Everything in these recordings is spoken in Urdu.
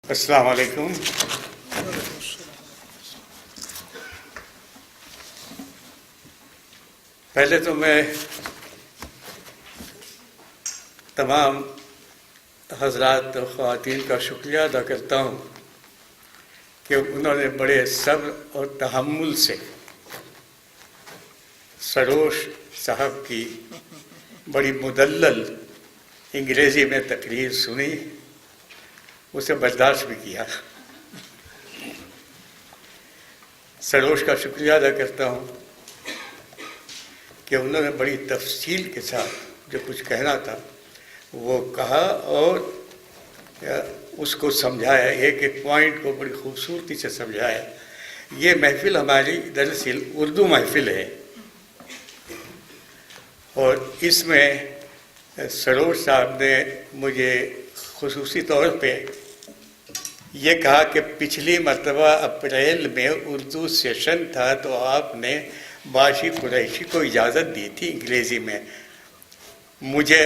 السلام علیکم۔ پہلے تو میں تمام حضرات و خواتین کا شکریہ ادا کرتا ہوں کہ انہوں نے بڑے صبر اور تحمل سے سروش صاحب کی بڑی مدلل انگریزی میں تقریر سنی، اسے برداشت بھی کیا۔ سروش کا شکریہ ادا کرتا ہوں کہ انہوں نے بڑی تفصیل کے ساتھ جو کچھ کہنا تھا وہ کہا اور اس کو سمجھایا، ایک ایک پوائنٹ کو بڑی خوبصورتی سے سمجھایا۔ یہ محفل ہماری دراصل اردو محفل ہے اور اس میں سروش صاحب نے مجھے خصوصی طور پہ یہ کہا کہ پچھلی مرتبہ اپریل میں اردو سیشن تھا تو آپ نے باشی قریشی کو اجازت دی تھی انگریزی میں، مجھے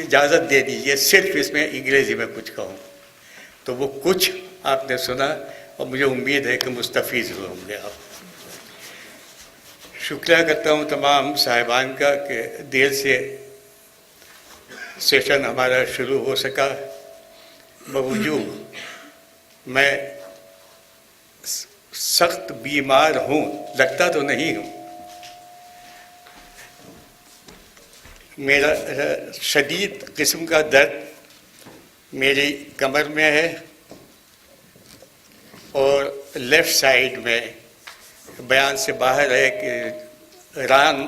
اجازت دے دیجیے صرف اس میں انگریزی میں کچھ کہوں۔ تو وہ کچھ آپ نے سنا اور مجھے امید ہے کہ مستفیض ہوئے ہوں گے آپ۔ شکریہ کرتا ہوں تمام صاحبان کا کہ دیر سے سیشن ہمارا شروع ہو سکا، باوجود میں سخت بیمار ہوں، لگتا تو نہیں ہوں۔ میرا شدید قسم کا درد میری کمر میں ہے اور لیفٹ سائیڈ میں بیان سے باہر ہے کہ ران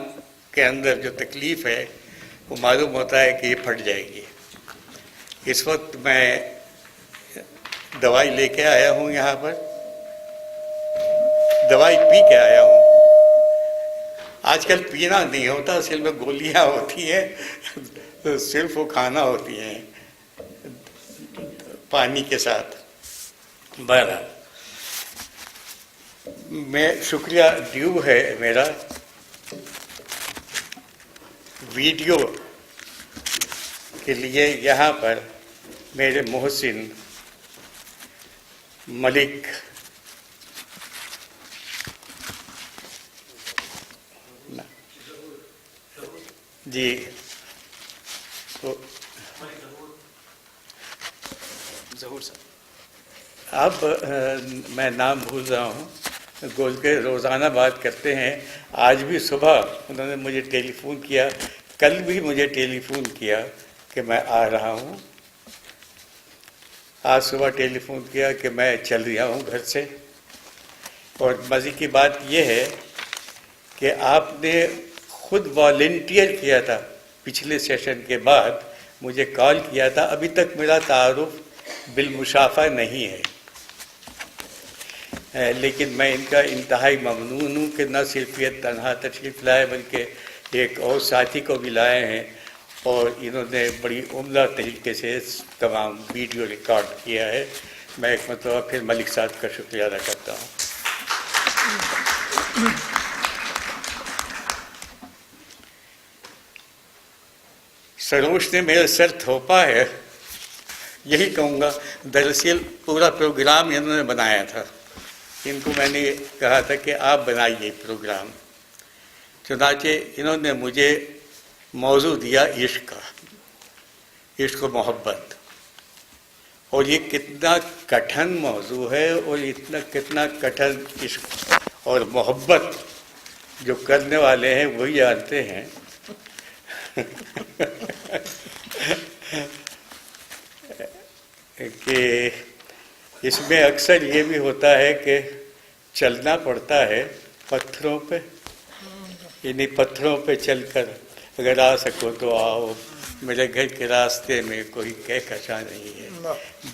کے اندر جو تکلیف ہے وہ معلوم ہوتا ہے کہ یہ پھٹ جائے گی۔ اس وقت میں دوائی لے کے آیا ہوں، یہاں پر دوائی پی کے آیا ہوں۔ آج کل پینا نہیں ہوتا، اصل میں گولیاں ہوتی ہیں، صرف وہ کھانا ہوتی ہیں پانی کے ساتھ۔ بہرحال میں شکریہ ڈیو ہے میرا ویڈیو کے لیے یہاں پر میرے محسن ملک جی ظہور صاحب، اب میں نام بھول رہا ہوں، گول کے روزانہ بات کرتے ہیں۔ آج بھی صبح انہوں نے مجھے ٹیلی فون کیا، کل بھی مجھے ٹیلی فون کیا کہ میں آ رہا ہوں، آج صبح ٹیلی فون کیا کہ میں چل رہا ہوں گھر سے۔ اور مزے کی بات یہ ہے کہ آپ نے خود والنٹیئر کیا تھا، پچھلے سیشن کے بعد مجھے کال کیا تھا۔ ابھی تک میرا تعارف بالمشافہ نہیں ہے، لیکن میں ان کا انتہائی ممنون ہوں کہ نہ صرف یہ تنہا تشریف لائے بلکہ ایک اور ساتھی کو بھی لائے ہیں اور انہوں نے بڑی عمدہ طریقے سے تمام ویڈیو ریکارڈ کیا ہے۔ میں ایک مرتبہ پھر ملک صاحب کا شکریہ ادا کرتا ہوں۔ سروش نے میرا سر تھوپا ہے، یہی کہوں گا۔ دراصل پورا پروگرام انہوں نے بنایا تھا، ان کو میں نے کہا تھا کہ آپ بنائیے پروگرام، چنانچہ انہوں نے مجھے موضوع دیا عشق کا، عشق و محبت، اور یہ کتنا کٹھن موضوع ہے اور کتنا کٹھن عشق اور محبت جو کرنے والے ہیں وہی جانتے ہیں۔ کہ اس میں اکثر یہ بھی ہوتا ہے کہ چلنا پڑتا ہے پتھروں پہ، یعنی پتھروں پہ چل کر اگر آ سکو تو آؤ، میرے گھر کے راستے میں کوئی کہکشاں نہیں ہے۔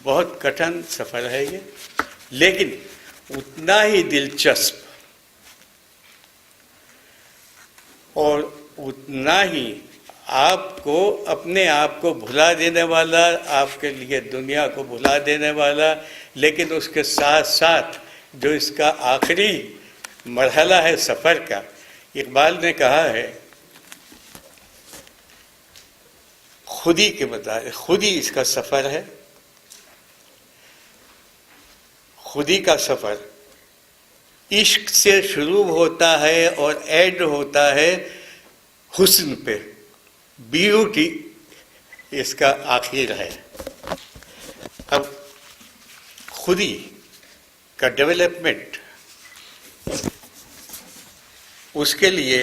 بہت کٹھن سفر ہے یہ، لیکن اتنا ہی دلچسپ اور اتنا ہی آپ کو اپنے آپ کو بھلا دینے والا، آپ کے لیے دنیا کو بھلا دینے والا، لیکن اس کے ساتھ ساتھ جو اس کا آخری مرحلہ ہے سفر کا، اقبال نے کہا ہے خود ہی کے مطابق، خود ہی اس کا سفر ہے، خودی کا سفر عشق سے شروع ہوتا ہے اور اینڈ ہوتا ہے حسن پہ. بیوٹی اس کا آخر ہے. اب خودی کا ڈیولپمنٹ، اس کے لیے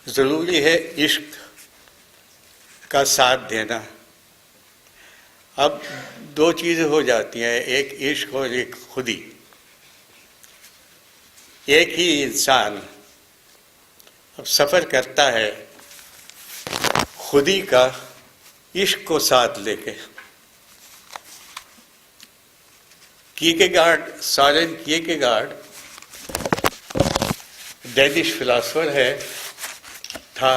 ضروری ہے عشق کا ساتھ دینا. اب دو چیزیں ہو جاتی ہیں، ایک عشق اور ایک خودی. ایک ہی انسان اب سفر کرتا ہے خودی کا عشق کو ساتھ لے کے. کیرکیگارڈ، سورن کیرکیگارڈ ڈینش فلاسفر تھا،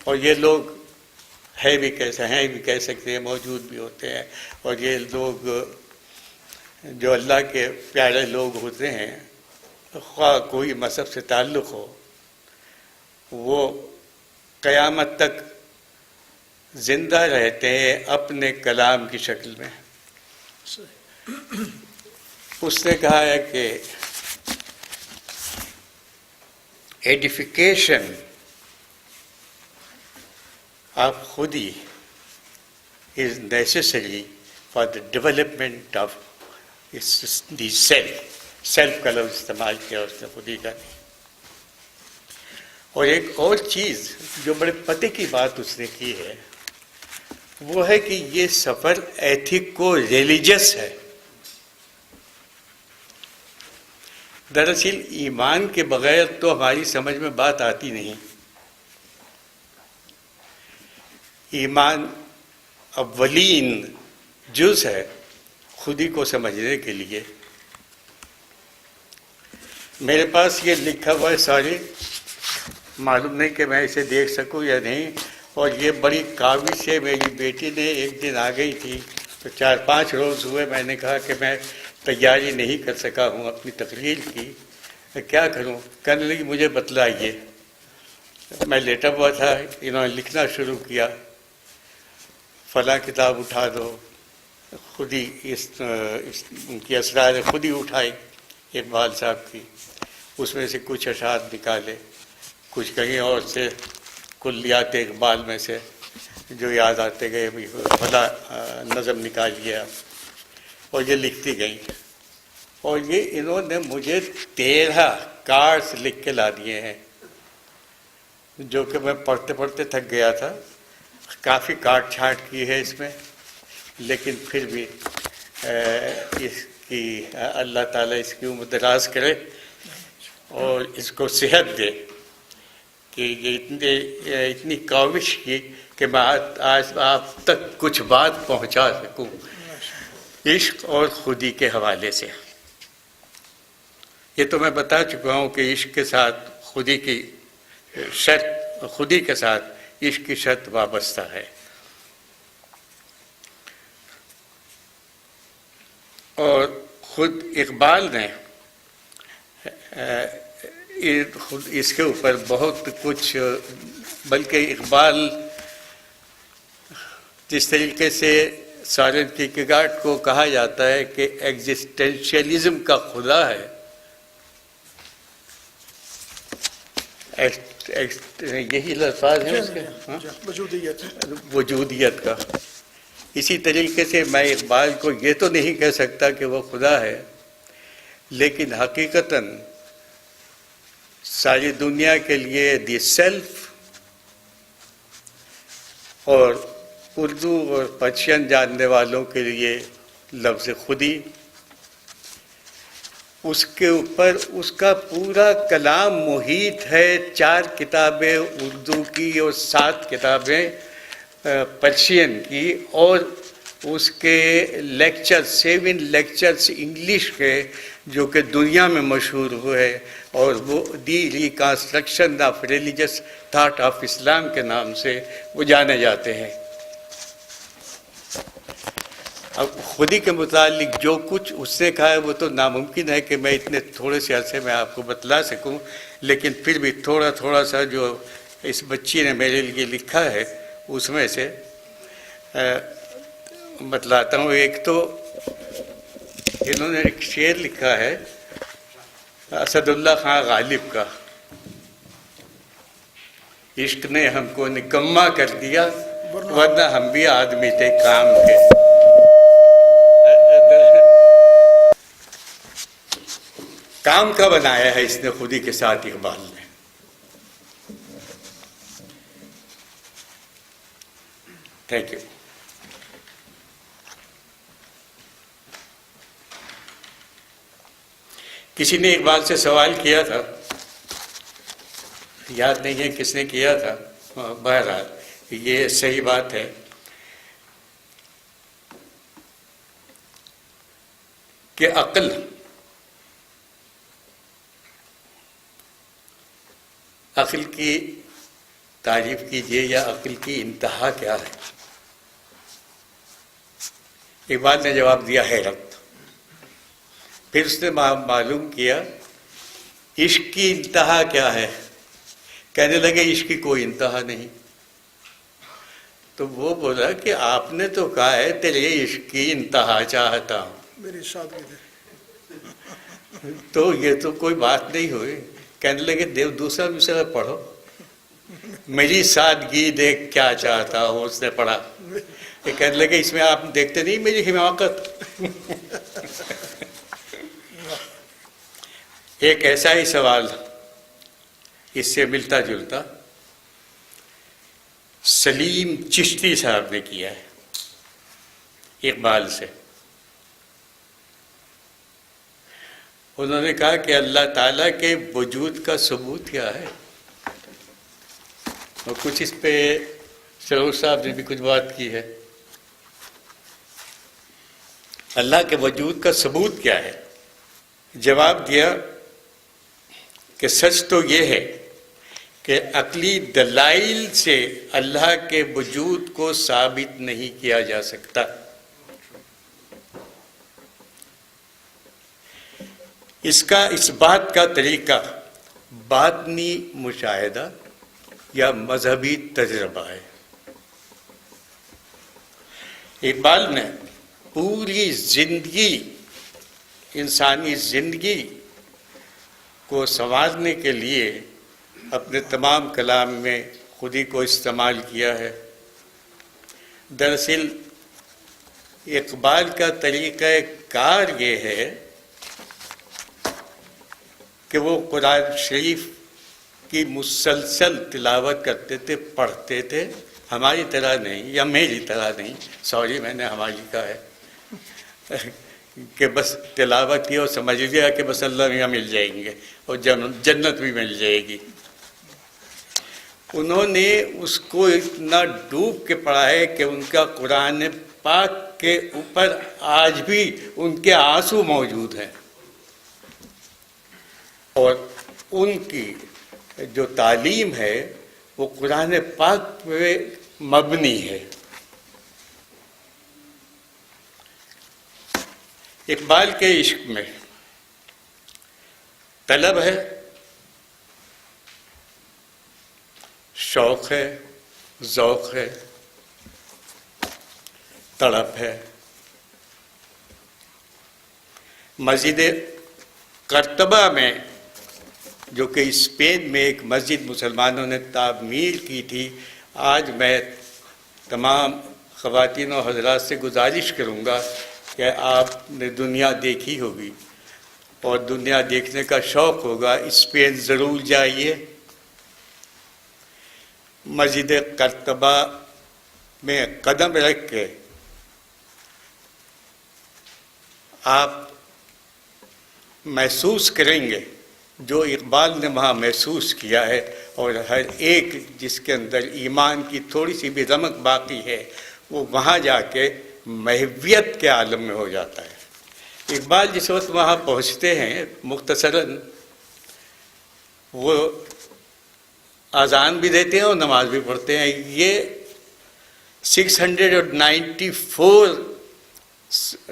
اور یہ لوگ ہیں بھی کہہ سکتے ہیں، موجود بھی ہوتے ہیں. اور یہ لوگ جو اللہ کے پیارے لوگ ہوتے ہیں، خواہ کوئی مذہب سے تعلق ہو، وہ قیامت تک زندہ رہتے ہیں اپنے کلام کی شکل میں. اس نے کہا ہے کہ ایڈیفیکیشن آف خودی is necessary for the development of the self کا لفظ استعمال کیا اس نے، خودی کا نہیں. اور ایک اور چیز جو بڑے پتے کی بات اس نے کی ہے، وہ ہے کہ یہ سفر ایتھیکو ریلیجس ہے. دراصل ایمان کے بغیر تو ہماری سمجھ میں بات آتی نہیں. ایمان اولین جز ہے خودی کو سمجھنے کے لیے. میرے پاس یہ لکھا ہوا ہے، سارے معلوم نہیں کہ میں اسے دیکھ سکوں یا نہیں. اور یہ بڑی کاوش سے میری بیٹی نے ایک دن آ گئی تھی، تو 4-5 روز ہوئے میں نے کہا کہ میں تیاری نہیں کر سکا ہوں اپنی تقریر کی، کیا کروں؟ کہنے لگی مجھے بتلائیے. میں لیٹا ہوا تھا، انہوں نے لکھنا شروع کیا، فلاں کتاب اٹھا دو، خودی ان کی اسرار خودی اٹھائی اقبال صاحب کی، اس میں سے کچھ اشعار نکالے، کچھ کہیں اور سے کلیات اقبال میں سے جو یاد آتے گئے، فلاں نظم نکالیے آپ، اور یہ لکھتی گئیں. اور یہ انہوں نے مجھے 13 کارڈز لکھ کے لا دیے ہیں، جو کہ میں پڑھتے پڑھتے تھک گیا تھا. کافی کاٹ چھانٹ کی ہے اس میں، لیکن پھر بھی اس کی اللہ تعالیٰ اس کی عمر دراز کرے اور اس کو صحت دے کہ یہ اتنی کاوش کی کہ میں آج آپ تک کچھ بات پہنچا سکوں عشق اور خودی کے حوالے سے. یہ تو میں بتا چکا ہوں کہ عشق کے ساتھ خودی کی شرط، خودی کے ساتھ عشق کی شرط وابستہ ہے. اور خود اقبال نے خود اس کے اوپر بہت کچھ، بلکہ اقبال جس طریقے سے سورن کیرکیگارڈ کو کہا جاتا ہے کہ ایگزسٹینشیلزم کا خدا ہے، یہی الفاظ ہیں اس کے، وجودیت کا. اسی طریقے سے میں اقبال کو یہ تو نہیں کہہ سکتا کہ وہ خدا ہے، لیکن حقیقتاً ساری دنیا کے لیے دی سیلف، اور اردو اور پرشین جاننے والوں کے لیے لفظ خودی، اس کے اوپر اس کا پورا کلام محیط ہے. 4 کتابیں اردو کی اور 7 کتابیں پرشین کی، اور اس کے لیکچر 7 لیکچرز انگلش کے جو کہ دنیا میں مشہور ہوئے، اور وہ the reconstruction of religious thought of Islam کے نام سے وہ جانے جاتے ہیں. اب خودی کے متعلق جو کچھ اس نے کہا ہے وہ تو ناممکن ہے کہ میں اتنے تھوڑے سے عرصے میں آپ کو بتلا سکوں، لیکن پھر بھی تھوڑا تھوڑا سا جو اس بچی نے میرے لیے لکھا ہے اس میں سے بتلاتا ہوں. ایک تو انہوں نے ایک شعر لکھا ہے اسد اللہ خان غالب کا، عشق نے ہم کو نکما کر دیا ورنہ ہم بھی آدمی تھے کام کے۔ کام کا بنایا ہے اس نے خودی کے ساتھ اقبال نے۔ Thank you. کسی نے اقبال سے سوال کیا تھا، یاد نہیں ہے کس نے کیا تھا، بہرحال یہ صحیح بات ہے کہ عقل کی تعریف کیجیے یا عقل کی انتہا کیا ہے؟ اقبال نے جواب دیا حیرت۔ پھر اس نے معلوم کیا عشق کی انتہا کیا ہے، کہنے لگے عشق کی کوئی انتہا نہیں۔ تو وہ بولا کہ آپ نے تو کہا ہے تیرے عشق کی انتہا چاہتا ہوں، میری سادگی دے۔ تو یہ تو کوئی بات نہیں ہوئی۔ کہنے لگے دوسرا مصرع پڑھو، میری سادگی دیکھ کیا چاہتا ہوں، اس نے پڑھا۔ یہ کہنے لگے اس میں آپ دیکھتے نہیں میری حماقت؟ ایک ایسا ہی سوال اس سے ملتا جلتا سلیم چشتی صاحب نے کیا ہے اقبال سے۔ انہوں نے کہا کہ اللہ تعالیٰ کے وجود کا ثبوت کیا ہے؟ اور کچھ اس پہ سرور صاحب نے بھی کچھ بات کی ہے۔ اللہ کے وجود کا ثبوت کیا ہے؟ جواب دیا کہ سچ تو یہ ہے کہ عقلی دلائل سے اللہ کے وجود کو ثابت نہیں کیا جا سکتا۔ اس کا اس بات کا طریقہ باطنی مشاہدہ یا مذہبی تجربہ ہے۔ اقبال نے پوری زندگی، انسانی زندگی کو سنوارنے کے لیے اپنے تمام کلام میں خودی کو استعمال کیا ہے۔ دراصل اقبال کا طریقہ کار یہ ہے کہ وہ قرآن شریف کی مسلسل تلاوت کرتے تھے، پڑھتے تھے، ہماری طرح نہیں یا میری طرح نہیں، سوری میں نے ہماری کہا ہے، کہ بس تلاوت کی اور سمجھ لیا کہ بس اللہ میاں مل جائیں گے اور جنت بھی مل جائے گی۔ انہوں نے اس کو اتنا ڈوب کے پڑھا ہے کہ ان کا قرآن پاک کے اوپر آج بھی ان کے آنسو موجود ہیں، اور ان کی جو تعلیم ہے وہ قرآن پاک پہ مبنی ہے۔ اقبال کے عشق میں طلب ہے، شوق ہے، ذوق ہے، تڑپ ہے۔ مسجد قرطبہ میں، جو کہ اسپین میں ایک مسجد مسلمانوں نے تعمیر کی تھی، آج میں تمام خواتین و حضرات سے گزارش کروں گا کہ آپ نے دنیا دیکھی ہوگی اور دنیا دیکھنے کا شوق ہوگا، اسپین ضرور جائیے۔ مسجد قرطبہ میں قدم رکھ کے آپ محسوس کریں گے جو اقبال نے وہاں محسوس کیا ہے، اور ہر ایک جس کے اندر ایمان کی تھوڑی سی بھی رمق باقی ہے وہ وہاں جا کے محویت کے عالم میں ہو جاتا ہے۔ اقبال جس وقت وہاں پہنچتے ہیں مختصراً وہ اذان بھی دیتے ہیں اور نماز بھی پڑھتے ہیں۔ یہ 694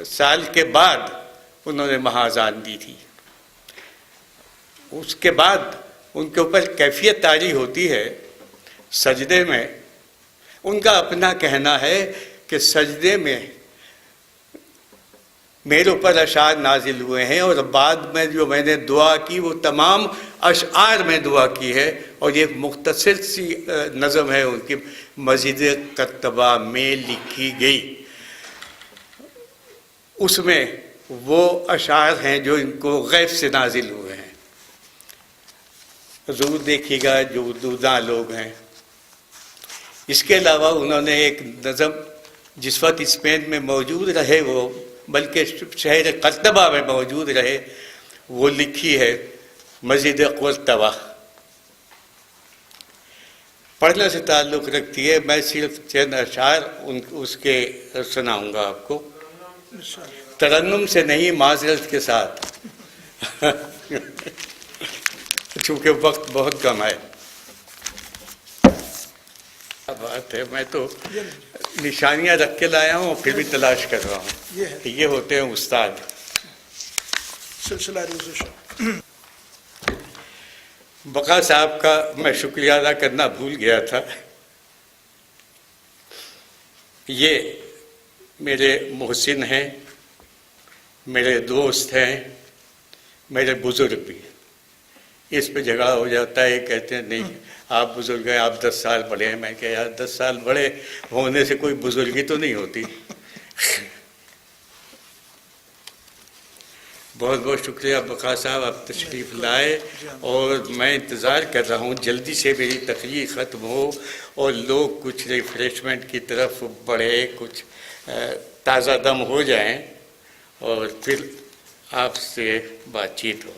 سال کے بعد انہوں نے وہاں اذان دی تھی۔ اس کے بعد ان کے اوپر کیفیت طاری ہوتی ہے سجدے میں۔ ان کا اپنا کہنا ہے کہ سجدے میں میرے اوپر اشعار نازل ہوئے ہیں، اور بعد میں جو میں نے دعا کی وہ تمام اشعار میں دعا کی ہے، اور یہ ایک مختصر سی نظم ہے ان کی مسجد قرطبہ میں لکھی گئی، اس میں وہ اشعار ہیں جو ان کو غیب سے نازل ہوئے ہیں۔ ضرور دیکھیے گا جو اردو داں لوگ ہیں۔ اس کے علاوہ انہوں نے ایک نظم جس وقت اسپین میں موجود رہے وہ، بلکہ شہر قرطبہ میں موجود رہے، وہ لکھی ہے مسجد قرطبہ، پڑھنے سے تعلق رکھتی ہے۔ میں صرف چند اشعار اس کے سناؤں گا آپ کو، ترنم سے نہیں، معذرت کے ساتھ چونکہ وقت بہت کم ہے۔ کیا بات ہے، میں تو نشانیاں رکھ کے لایا ہوں، پھر بھی تلاش کر رہا ہوں۔ یہ ہوتے ہیں استاد۔ سلسلہ ریزش۔ بقا صاحب کا میں شکریہ ادا کرنا بھول گیا تھا۔ یہ میرے محسن ہیں، میرے دوست ہیں، میرے بزرگ بھی۔ اس پہ جھگڑا ہو جاتا ہے، کہتے ہیں نہیں آپ بزرگ ہیں، آپ 10 سال بڑے ہیں۔ میں کہا یار 10 سال بڑے ہونے سے کوئی بزرگی تو نہیں ہوتی۔ بہت بہت شکریہ بقا صاحب، آپ تشریف لائے، اور میں انتظار کر رہا ہوں جلدی سے میری تقریر ختم ہو اور لوگ کچھ ریفریشمنٹ کی طرف بڑھے، کچھ تازہ دم ہو جائیں، اور پھر آپ سے بات چیت ہو۔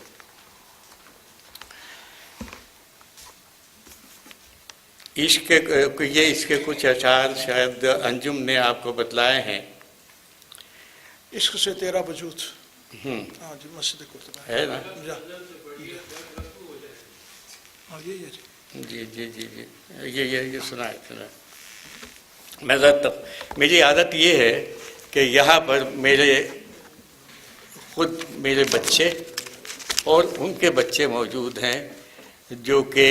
عشق کے کچھ اشعار شاید انجم نے آپ کو بتلائے ہیں۔ عشق سے تیرا وجود، ہاں جی، مسجد قرطبہ ہے نا؟ جی جی جی جی، یہ سنا ہے۔ میری عادت یہ ہے کہ یہاں پر میرے بچے اور ان کے بچے موجود ہیں جو کہ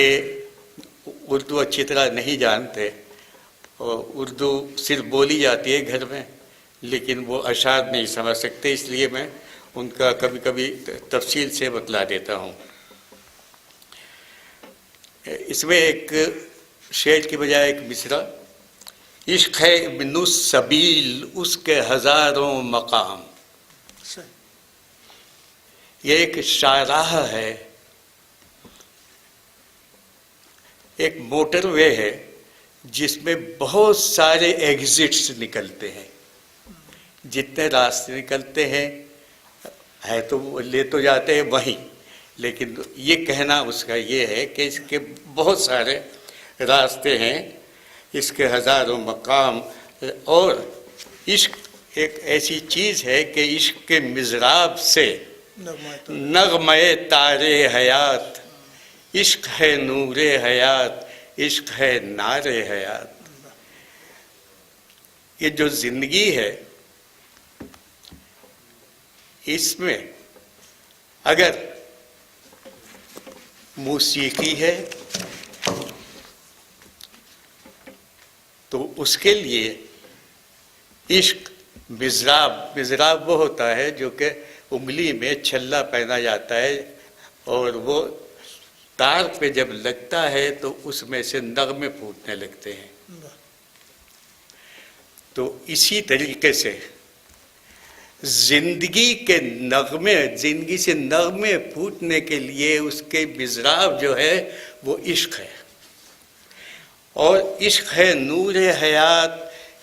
اردو اچھی طرح نہیں جانتے، اور اردو صرف بولی جاتی ہے گھر میں، لیکن وہ اشعار نہیں سمجھ سکتے، اس لیے میں ان کا کبھی کبھی تفصیل سے بتلا دیتا ہوں۔ اس میں ایک شعر کی بجائے ایک مصرع، عشق ہے ابن السبیل اس کے ہزاروں مقام۔ یہ ایک شاہراہ ہے، ایک موٹر وے ہے جس میں بہت سارے ایگزٹس نکلتے ہیں، جتنے راستے نکلتے ہیں ہے تو لے تو جاتے ہیں وہیں، لیکن یہ کہنا اس کا یہ ہے کہ اس کے بہت سارے راستے ہیں، اس کے ہزاروں مقام۔ اور عشق ایک ایسی چیز ہے کہ عشق کے مضراب سے نغمے تارے حیات، عشق ہے نور حیات، عشق ہے نار حیات۔ یہ جو زندگی ہے اس میں اگر موسیقی ہے تو اس کے لیے عشق مضراب وہ ہوتا ہے جو کہ انگلی میں چھلا پہنا جاتا ہے، اور وہ تار پہ جب لگتا ہے تو اس میں سے نغمے پھوٹنے لگتے ہیں۔ تو اسی طریقے سے زندگی سے نغمے پھوٹنے کے لیے اس کے مضراب جو ہے وہ عشق ہے، اور عشق ہے نور حیات،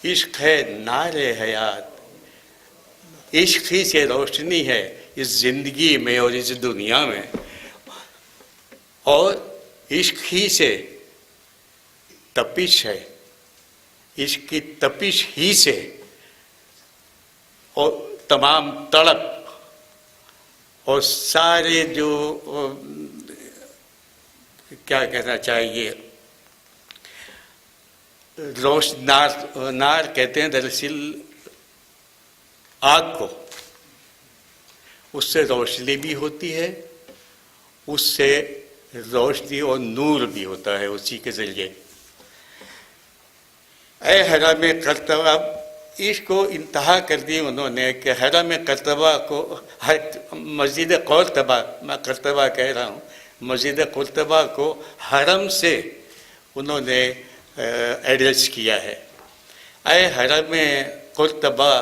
عشق ہے نار حیات۔ عشق ہی سے روشنی ہے اس زندگی میں اور اس دنیا میں، اور عشق ہی سے تپش ہے، عشق کی تپش ہی سے اور تمام تڑپ اور سارے جو کیا کہنا چاہیے، نار کہتے ہیں دراصل آگ کو، اس سے روشنی بھی ہوتی ہے، اس سے روشنی اور نور بھی ہوتا ہے اسی کے ذریعے۔ اے حرم قرطبہ عشق کو انتہا کر دی انہوں نے کہ حرم قرطبہ کو، مسجد قرطبہ، میں قرطبہ کہہ رہا ہوں، مسجد قرطبہ کو حرم سے انہوں نے ایڈریس کیا ہے، اے حرم قرطبہ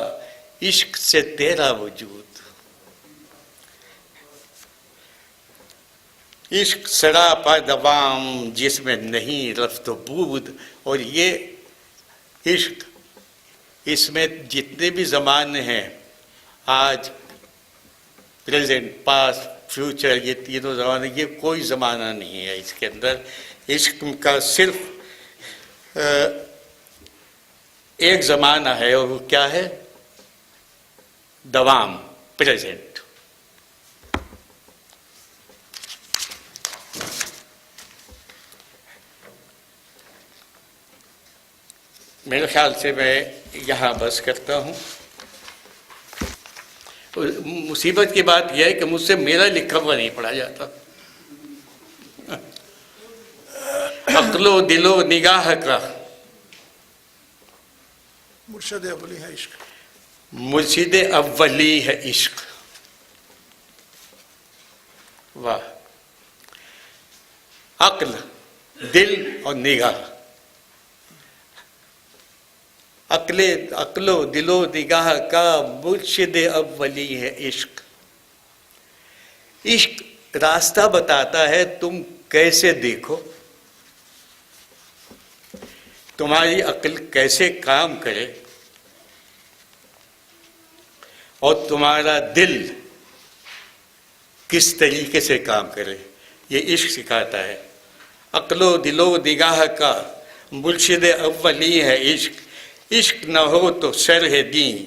عشق سے تیرا وجود، عشق سراپا دوام جس میں نہیں رفت و بود۔ اور یہ عشق، اس میں جتنے بھی زمانے ہیں، آج، پریزنٹ، پاسٹ، فیوچر، یہ تینوں زمانے، یہ کوئی زمانہ نہیں ہے اس کے اندر۔ عشق کا صرف ایک زمانہ ہے، اور وہ کیا ہے؟ دوام، پریزنٹ۔ میرے خیال سے میں یہاں بس کرتا ہوں۔ مصیبت کی بات یہ ہے کہ مجھ سے میرا لکھا ہوا نہیں پڑھا جاتا۔ عقل و دل و نگاہ کا مرشد اولی ہے عشق، مرشد اولی ہے عشق۔ واہ! عقل، دل اور نگاہ، عقل و دل و نگاہ کا مرشد اولی ہے عشق۔ عشق راستہ بتاتا ہے، تم کیسے دیکھو، تمہاری عقل کیسے کام کرے، اور تمہارا دل کس طریقے سے کام کرے، یہ عشق سکھاتا ہے۔ عقل و دل و نگاہ کا مرشد اولی ہے عشق، عشق نہ ہو تو شرح دین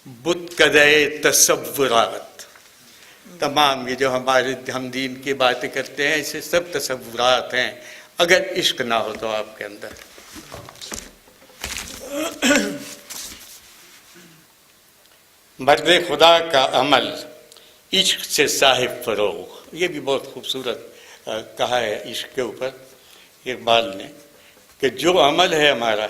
بت کدے تصورات۔ تمام یہ جو ہمارے ہم دین کی باتیں کرتے ہیں، اسے سب تصورات ہیں، اگر عشق نہ ہو تو آپ کے اندر۔ مرد خدا کا عمل عشق سے صاحب فروغ، یہ بھی بہت خوبصورت کہا ہے عشق کے اوپر اقبال نے، کہ جو عمل ہے ہمارا،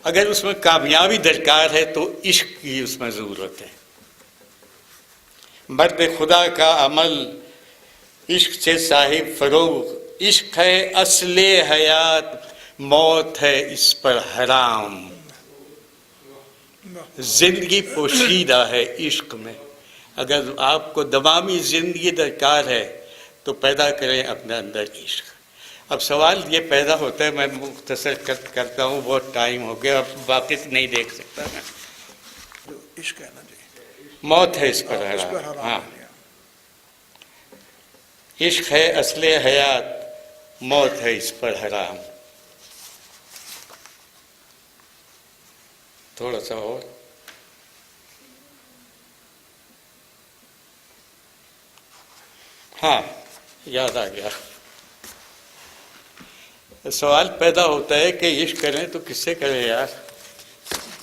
اگر اس میں کامیابی درکار ہے تو عشق کی اس میں ضرورت ہے۔ مرد خدا کا عمل عشق سے صاحب فروغ، عشق ہے اصل حیات، موت ہے اس پر حرام۔ زندگی پوشیدہ ہے عشق میں، اگر آپ کو دوامی زندگی درکار ہے تو پیدا کریں اپنے اندر عشق۔ اب سوال یہ پیدا ہوتا ہے، میں مختصر کرتا ہوں، بہت ٹائم ہو گیا، اب باقی نہیں دیکھ سکتا میں۔ جو عشق ہے نا جی، موت ہے اس پر حرام، ہاں، عشق ہے اصل حیات، موت ہے اس پر حرام۔ تھوڑا سا اور، ہاں یاد آ گیا۔ سوال پیدا ہوتا ہے کہ عشق کریں تو کس سے کریں یار؟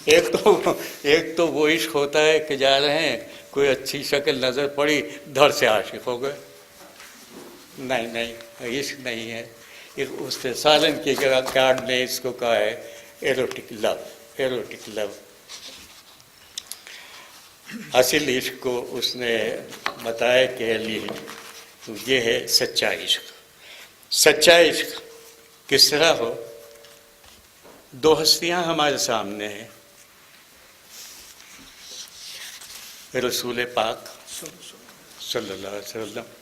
ایک تو وہ عشق ہوتا ہے کہ جا رہے ہیں، کوئی اچھی شکل نظر پڑی، دھڑ سے عاشق ہو گئے۔ نہیں، عشق نہیں ہے۔ اس نے سالن کی جگہ کارڈ نے اس کو کہا ہے ایروٹک لو، ایروٹک لو۔ اصل عشق کو اس نے بتایا کہ یہ ہے سچا عشق۔ سچا عشق کس طرح ہو؟ دو ہستیاں ہمارے سامنے ہیں، رسول پاک صلی اللہ علیہ وسلم